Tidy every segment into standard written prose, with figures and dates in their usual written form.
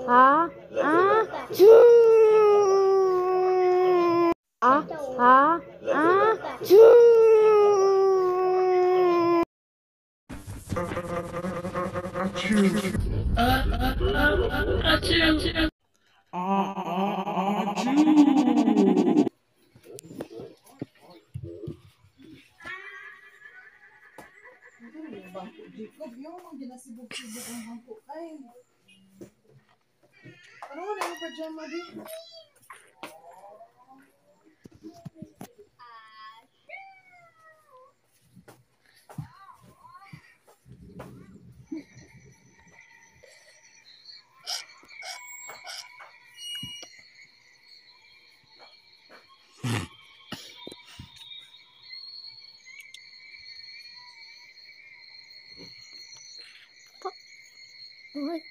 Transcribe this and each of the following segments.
啊啊！啾！啊啊啊！啾！Jacob, yung ginasibog-sibog ang bangko. Ay, ano na yung pajama di? What?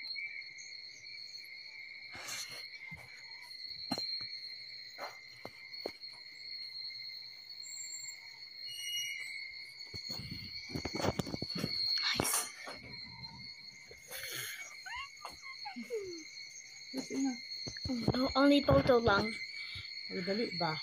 No, only photo lang. Dali ba?